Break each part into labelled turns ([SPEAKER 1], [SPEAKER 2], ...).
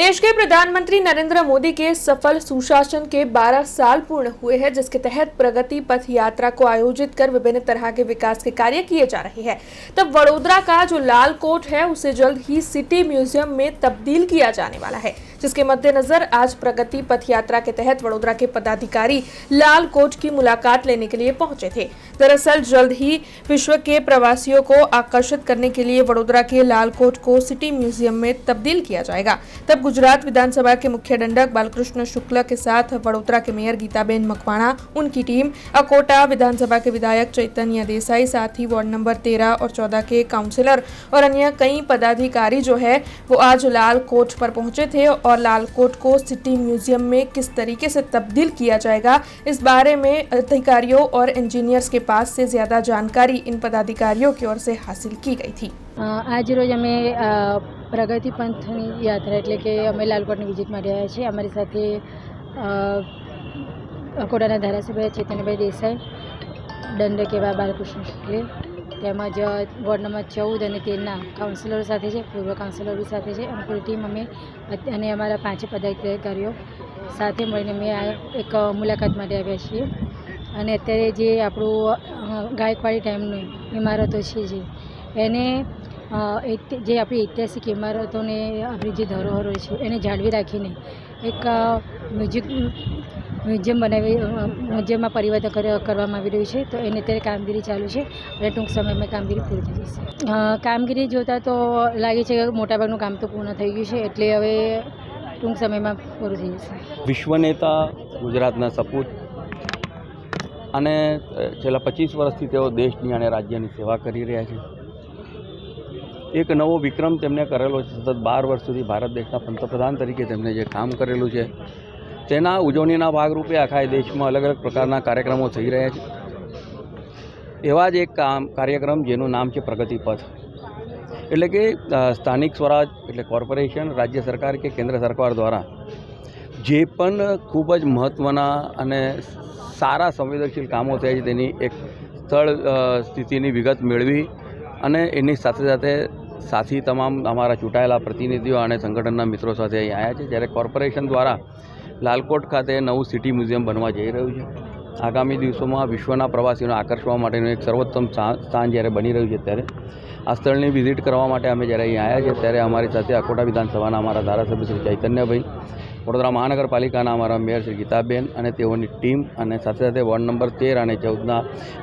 [SPEAKER 1] देश के प्रधानमंत्री नरेंद्र मोदी के सफल सुशासन के 12 साल पूर्ण हुए हैं, जिसके तहत प्रगति पथ यात्रा को आयोजित कर विभिन्न तरह के विकास के कार्य किए जा रहे हैं। तब वडोदरा का जो लाल कोट है उसे जल्द ही सिटी म्यूजियम में तब्दील किया जाने वाला है, जिसके मद्देनजर आज प्रगति पथ यात्रा के तहत वडोदरा के पदाधिकारी लाल कोट की मुलाकात लेने के लिए पहुंचे थे। दरअसल जल्द ही विश्व के प्रवासियों को आकर्षित करने के लिए वडोदरा के लाल कोट को सिटी म्यूजियम में तब्दील किया जाएगा। तब गुजरात विधानसभा के मुख्य दंडक बालकृष्ण शुक्ल के साथ वडोदरा के मेयर गीताबेन मकवाणा, उनकी टीम, अकोटा विधानसभा के विधायक चैतन्य देसाई, साथ ही वार्ड नंबर 13 और 14 के काउंसिलर और अन्य कई पदाधिकारी जो है वो आज लाल कोट पर पहुंचे थे और लाल कोट को सिटी म्यूजियम में किस तरीके से तब्दील किया जाएगा, इस बारे में अधिकारियों और इंजीनियर्स के पास से ज्यादा जानकारी इन पदाधिकारियों की ओर से हासिल की गई थी।
[SPEAKER 2] आज रोज अमे प्रगति पंथनी यात्रा एटले के अमे लालकोटनी विजिट माटे आव्या छीए। अमारी साथे अकोटाना धारासभ्य चैतन्यभाई देसाई, दंडक एवा बालकृष्ण शुक्ले તેમજ વોર્ડ નંબર 14 અને 13ના કાઉન્સિલરો સાથે છે, પૂર્વ કાઉન્સિલરો બી સાથે છે અને પૂરી ટીમ અમે અને અમારા 5 પદાધિકારીઓ સાથે મળીને અમે એક મુલાકાત માટે આવ્યા છીએ। અને અત્યારે જે આપણું ગાયકવાડી ટાઈમની ઇમારતો છે એને જે આપણી ઐતિહાસિક ઇમારતોને આપણી જે ધરોહરો છે એને જાળવી રાખીને એક મ્યુઝિયમ બનાવી મ્યુઝિયમમાં પરિવર્તન કરવામાં આવી રહ્યું છે। તો એની અત્યારે કામગીરી ચાલુ છે અને ટૂંક સમયમાં કામગીરી પૂરી થઈ જશે। કામગીરી જોતાં તો લાગે છે કે મોટાભાગનું કામ તો પૂર્ણ થઈ ગયું છે, એટલે હવે ટૂંક સમયમાં પૂરું થઈ જશે।
[SPEAKER 3] વિશ્વ નેતા, ગુજરાતના સપૂત અને છેલ્લા 25 વર્ષથી તેઓ દેશની અને રાજ્યની સેવા કરી રહ્યા છે। એક નવો વિક્રમ તેમણે કરેલો છે। સતત 12 વર્ષ સુધી ભારત દેશના પંતપ્રધાન તરીકે તેમણે જે કામ કરેલું છે તેના ઉજવણીના ભાગરૂપે આખા દેશમાં અલગ અલગ પ્રકારના કાર્યક્રમો થઈ રહ્યા છે। એવા જ એક કાર્યક્રમ જેનું નામ છે પ્રગતિ પથ, એટલે કે સ્થાનિક સ્વરાજ એટલે કોર્પોરેશન, રાજ્ય સરકાર કે કેન્દ્ર સરકાર દ્વારા જે પણ ખૂબ જ મહત્ત્વના અને સારા સંવેદનશીલ કામો થયા છે તેની એક સ્થળ સ્થિતિની વિગત મેળવી અને એની સાથે સાથે સાથી તમામ અમારા ચૂંટાયેલા પ્રતિનિધિઓ અને સંગઠનના મિત્રો સાથે અહીં આવ્યા છે। જ્યારે કોર્પોરેશન દ્વારા લાલકોટ ખાતે નવું સિટી મ્યુઝિયમ બનવા જઈ રહ્યું છે। આગામી દિવસોમાં વિશ્વના પ્રવાસીઓને આકર્ષવા માટેનું એક સર્વોત્તમ સ્થાન જ્યારે બની રહ્યું છે ત્યારે આ સ્થળની વિઝિટ કરવા માટે અમે જ્યારે અહીં આવ્યા છીએ ત્યારે અમારી સાથે અકોટા વિધાનસભાના અમારા ધારાસભ્ય શ્રી ચૈતન્યભાઈ, વડોદરા મહાનગરપાલિકાના અમારા મેયર શ્રી ગીતાબેન અને તેઓની ટીમ અને સાથે સાથે વોર્ડ નંબર 13 અને 14ના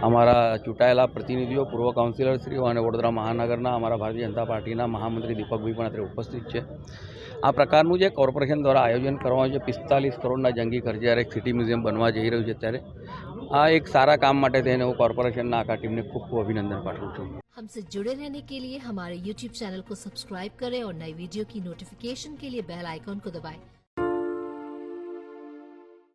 [SPEAKER 3] અમારા ચૂંટાયેલા પ્રતિનિધિઓ, પૂર્વ કાઉન્સિલરશ્રીઓ અને વડોદરા મહાનગરના અમારા ભારતીય જનતા પાર્ટીના મહામંત્રી દીપકભાઈ પણ અત્યારે ઉપસ્થિત છે। આ પ્રકારનું જે કોર્પોરેશન દ્વારા આયોજન કરવામાં આવ્યું છે, 45 કરોડના જંગી ખર્ચે જ્યારે એક સિટી મ્યુઝિયમ બનવા જઈ રહ્યું છે ત્યારે આ એક સારા કામ માટે થઈને હું કોર્પોરેશનના આખા ટીમને ખૂબ ખૂબ અભિનંદન પાઠવું છું।
[SPEAKER 4] हमसे जुड़े रहने के लिए हमारे YouTube चैनल को सब्सक्राइब करें और नई वीडियो की नोटिफिकेशन के लिए बेल आइकॉन को दबाएं।